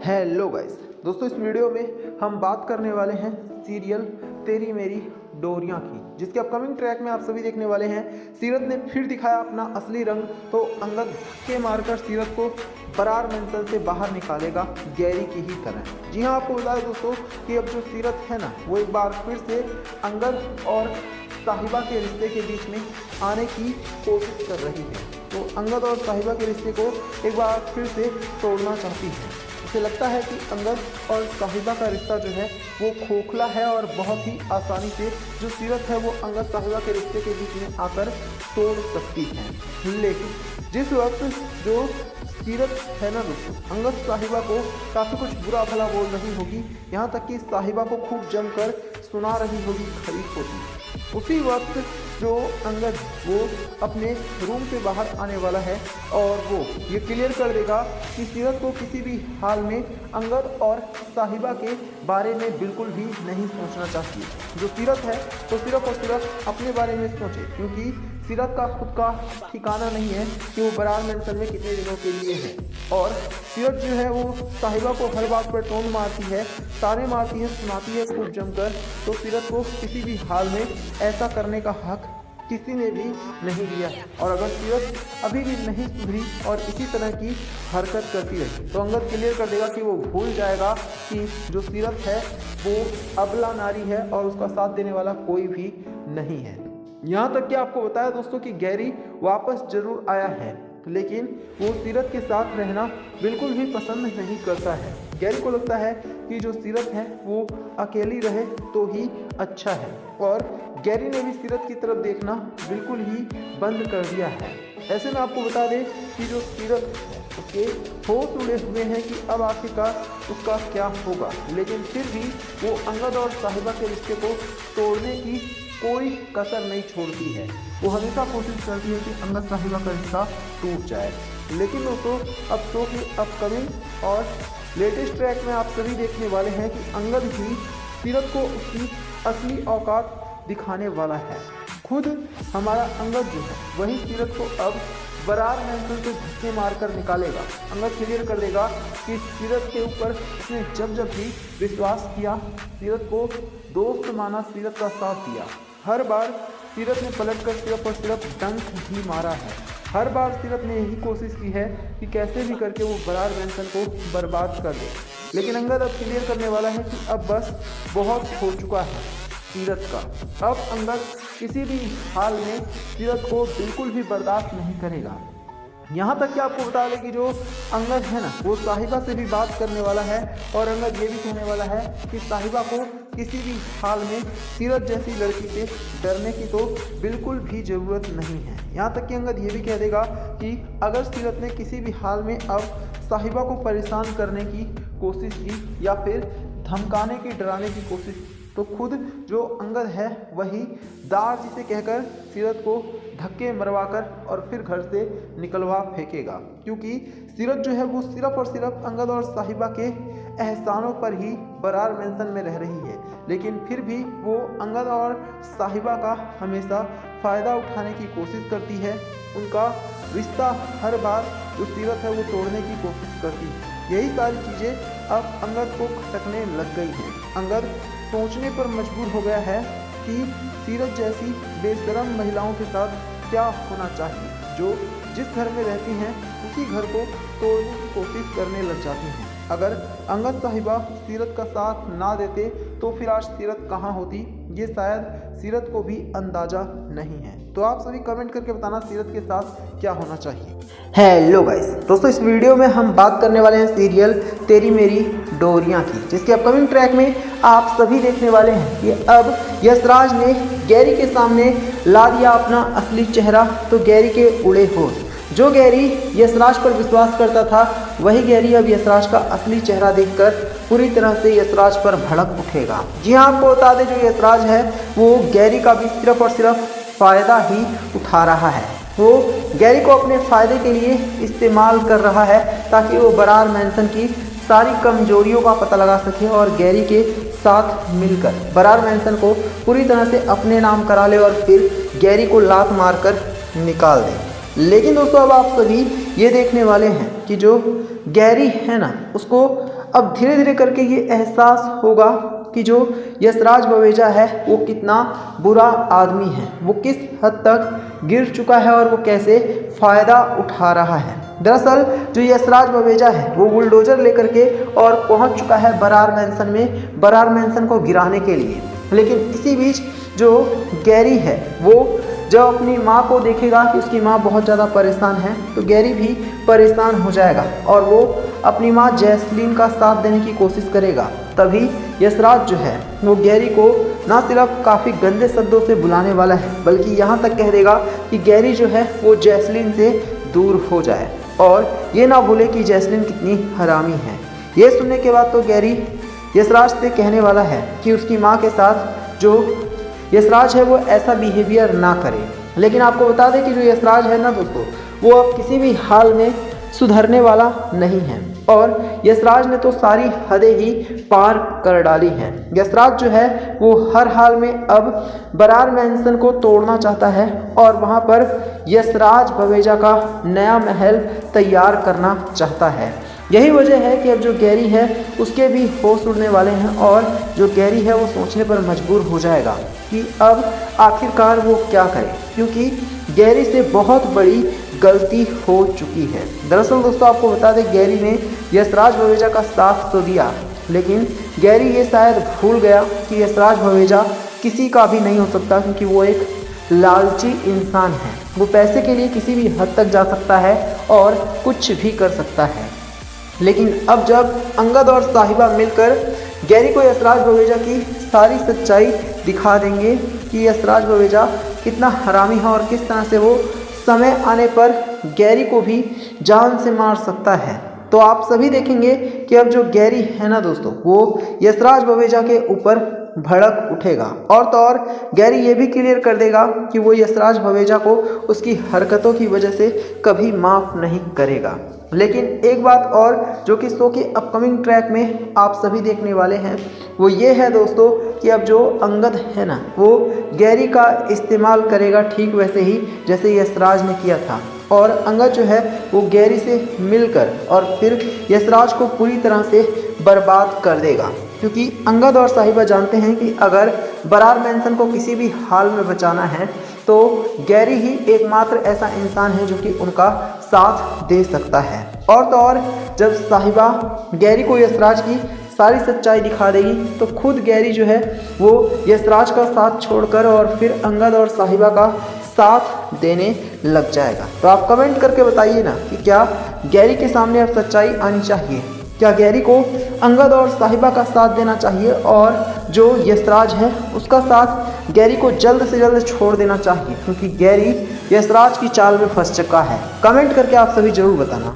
Hello guys दोस्तों, इस video में हम बात करने वाले हैं सीरियल तेरी मेरी डोरियां की, जिसके अपकमिंग ट्रैक में आप सभी देखने वाले हैं। सीरत ने फिर दिखाया अपना असली रंग, तो अंगद धक्के मारकर सीरत को बरार मंजिल से बाहर निकालेगा गैरी की ही तरह। जी हाँ, आपको बता दें दोस्तों कि अब जो सीरत है ना, वो एक बार फिर से अंगद और साहिबा के रिश्ते के बीच में आने की कोशिश कर रही है। तो अंगद और साहिबा के रिश्ते को एक बार फिर से तोड़ना चाहती है। उसे लगता है कि अंगद और साहिबा का रिश्ता जो है वो खोखला है और बहुत ही आसानी से जो सीरत है वो अंगद साहिबा के रिश्ते के बीच में आकर तोड़ सकती है। लेकिन जिस वक्त जो सीरत है ना दोस्तों, अंगद साहिबा को काफ़ी कुछ बुरा भला बोल रही होगी, यहाँ तक कि साहिबा को खूब जमकर सुना रही होगी खरी खोटी। उसी वक्त जो अंगद वो अपने रूम से बाहर आने वाला है और वो ये क्लियर कर देगा कि सीरत को किसी भी हाल में अंगद और साहिबा के बारे में बिल्कुल भी नहीं सोचना चाहिए। जो सीरत है तो सिर्फ और सिर्फ अपने बारे में सोचे, क्योंकि सीरत का खुद का ठिकाना नहीं है कि वो बरार मंजिल में कितने दिनों के लिए है। और सीरत जो है वो साहिबा को हर बात पर टोन मारती है, ताने मारती है, सुनाती है खूब जमकर। तो सीरत को किसी भी हाल में ऐसा करने का हक किसी ने भी नहीं दिया। और अगर सीरत अभी भी नहीं सुधरी और इसी तरह की हरकत करती रही तो अंगद क्लियर कर देगा कि वो भूल जाएगा कि जो सीरत है वो अबला नारी है और उसका साथ देने वाला कोई भी नहीं है। यहाँ तक कि आपको बताया दोस्तों कि गैरी वापस जरूर आया है, लेकिन वो सीरत के साथ रहना बिल्कुल भी पसंद नहीं करता है। गैरी को लगता है कि जो सीरत है वो अकेली रहे तो ही अच्छा है, और गैरी ने भी सीरत की तरफ देखना बिल्कुल ही बंद कर दिया है। ऐसे में आपको बता दें कि जो सीरत है उसके होश उड़े हुए हैं कि अब आखिरकार उसका क्या होगा, लेकिन फिर भी वो अंगद और साहिबा के रिश्ते को तोड़ने की कोई कसर नहीं छोड़ती है। वो हमेशा कोशिश करती है कि अंगद साहिबा का रिश्ता टूट जाए। लेकिन दोस्तों, अब शो के अपकमिंग और लेटेस्ट ट्रैक में आप सभी देखने वाले हैं कि अंगद ही सीरत को उसकी असली औकात दिखाने वाला है। खुद हमारा अंगद जो है वही सीरत को अब बरार मंजिल से धक्के मारकर निकालेगा। अंगद क्लियर कर देगा कि सीरत के ऊपर उसने जब जब भी विश्वास किया, सीरत को दोस्त माना, सीरत का साथ दिया, हर बार सीरत ने पलटकर सिर्फ और सिर्फ डंक ही मारा है। हर बार सीरत ने यही कोशिश की है कि कैसे भी करके वो बरार मंजिल को बर्बाद कर दे। लेकिन अंगद अब क्लियर करने वाला है कि अब बस बहुत हो चुका है सीरत का। अब अंगद किसी भी हाल में सीरत को बिल्कुल भी बर्दाश्त नहीं करेगा। यहाँ तक कि आपको बता दें कि जो अंगद है ना, वो साहिबा से भी बात करने वाला है, और अंगद ये भी कहने वाला है कि साहिबा को किसी भी हाल में सीरत जैसी लड़की से डरने की तो बिल्कुल भी ज़रूरत नहीं है। यहाँ तक कि अंगद ये भी कह देगा कि अगर सीरत ने किसी भी हाल में अब साहिबा को परेशान करने की कोशिश की या फिर धमकाने की, डराने की कोशिश की, तो खुद जो अंगद है वही दार जिसे कहकर सीरत को धक्के मरवाकर और फिर घर से निकलवा फेंकेगा। क्योंकि सीरत जो है वो सिर्फ और सिर्फ अंगद और साहिबा के एहसानों पर ही बरार मंजिल में रह रही है, लेकिन फिर भी वो अंगद और साहिबा का हमेशा फ़ायदा उठाने की कोशिश करती है। उनका रिश्ता हर बार जो सीरत है वो तोड़ने की कोशिश करती है। यही सारी चीज़ें अब अंगद को खटकने लग गई हैं। अंगद सोचने पर मजबूर हो गया है कि सीरत जैसी बेशरम महिलाओं के साथ क्या होना चाहिए, जो जिस घर में रहती हैं उसी घर को तोड़ने की कोशिश करने लग जाती हैं। अगर अंगद साहिबा सीरत का साथ ना देते तो फिर आज सीरत कहाँ होती, ये शायद सीरत को भी अंदाज़ा नहीं है। तो आप सभी कमेंट करके बताना सीरत के साथ क्या होना चाहिए। हेलो गाइस दोस्तों, इस वीडियो में हम बात करने वाले हैं सीरियल तेरी मेरी डोरियां की, जिसके अपकमिंग ट्रैक में आप सभी देखने वाले हैं कि अब यशराज ने गैरी के सामने ला दिया अपना असली चेहरा। तो गैरी के उड़े होश, जो गैरी यशराज पर विश्वास करता था वही गैरी अब यशराज का असली चेहरा देखकर पूरी तरह से यशराज पर भड़क उठेगा। जी हाँ, आपको बता दें जो यशराज है वो गैरी का भी सिर्फ और सिर्फ फ़ायदा ही उठा रहा है। वो गैरी को अपने फ़ायदे के लिए इस्तेमाल कर रहा है ताकि वो बरार मंजिल की सारी कमजोरियों का पता लगा सके और गैरी के साथ मिलकर बरार मंजिल को पूरी तरह से अपने नाम करा ले और फिर गैरी को लात मारकर निकाल दे। लेकिन दोस्तों, अब आप सभी ये देखने वाले हैं कि जो गैरी है ना, उसको अब धीरे धीरे करके ये एहसास होगा कि जो यशराज बवेजा है वो कितना बुरा आदमी है, वो किस हद तक गिर चुका है और वो कैसे फ़ायदा उठा रहा है। दरअसल जो यशराज बवेजा है वो बुलडोजर लेकर के और पहुंच चुका है बरार मैंसन में, बरार मैंसन को गिराने के लिए। लेकिन इसी बीच जो गैरी है वो जब अपनी माँ को देखेगा कि उसकी माँ बहुत ज़्यादा परेशान है तो गैरी भी परेशान हो जाएगा और वो अपनी माँ जैस्लीन का साथ देने की कोशिश करेगा। तभी यशराज जो है वो गैरी को ना सिर्फ काफ़ी गंदे शब्दों से बुलाने वाला है बल्कि यहाँ तक कह देगा कि गैरी जो है वो जैस्लीन से दूर हो जाए और ये ना भूले कि जैस्लीन कितनी हरामी है। ये सुनने के बाद तो गैरी यशराज से कहने वाला है कि उसकी माँ के साथ जो यशराज है वो ऐसा बिहेवियर ना करे। लेकिन आपको बता दें कि जो यशराज है ना दोस्तों वो अब किसी भी हाल में सुधरने वाला नहीं है और यशराज ने तो सारी हदें ही पार कर डाली हैं। यशराज जो है वो हर हाल में अब बरार मैंसन को तोड़ना चाहता है और वहाँ पर यशराज बवेजा का नया महल तैयार करना चाहता है। यही वजह है कि अब जो गैरी है उसके भी होश उड़ने वाले हैं और जो गैरी है वो सोचने पर मजबूर हो जाएगा कि अब आखिरकार वो क्या करे, क्योंकि गैरी से बहुत बड़ी गलती हो चुकी है। दरअसल दोस्तों आपको बता दें गैरी ने यशराज बवेजा का साथ तो दिया लेकिन गैरी ये शायद भूल गया कि यशराज बवेजा किसी का भी नहीं हो सकता, क्योंकि वो एक लालची इंसान है। वो पैसे के लिए किसी भी हद तक जा सकता है और कुछ भी कर सकता है। लेकिन अब जब अंगद और साहिबा मिलकर गैरी को यशराज बवेजा की सारी सच्चाई दिखा देंगे कि यशराज बवेजा कितना हरामी है और किस तरह से वो समय आने पर गैरी को भी जान से मार सकता है, तो आप सभी देखेंगे कि अब जो गैरी है ना दोस्तों वो यशराज बवेजा के ऊपर भड़क उठेगा और तो और गैरी ये भी क्लियर कर देगा कि वो यशराज बवेजा को उसकी हरकतों की वजह से कभी माफ़ नहीं करेगा। लेकिन एक बात और जो कि शो के अपकमिंग ट्रैक में आप सभी देखने वाले हैं वो ये है दोस्तों कि अब जो अंगद है ना वो गैरी का इस्तेमाल करेगा ठीक वैसे ही जैसे यशराज ने किया था और अंगद जो है वो गैरी से मिलकर और फिर यशराज को पूरी तरह से बर्बाद कर देगा, क्योंकि अंगद और साहिबा जानते हैं कि अगर बरार मैंसन को किसी भी हाल में बचाना है तो गैरी ही एकमात्र ऐसा इंसान है जो कि उनका साथ दे सकता है। और तो और जब साहिबा गैरी को यशराज की सारी सच्चाई दिखा देगी तो खुद गैरी जो है वो यशराज का साथ छोड़कर और फिर अंगद और साहिबा का साथ देने लग जाएगा। तो आप कमेंट करके बताइए ना कि क्या गैरी के सामने अब सच्चाई आनी चाहिए, क्या गैरी को अंगद और साहिबा का साथ देना चाहिए और जो यशराज है उसका साथ गैरी को जल्द से जल्द छोड़ देना चाहिए, क्योंकि गैरी यशराज की चाल में फंस चुका है। कमेंट करके आप सभी जरूर बताना।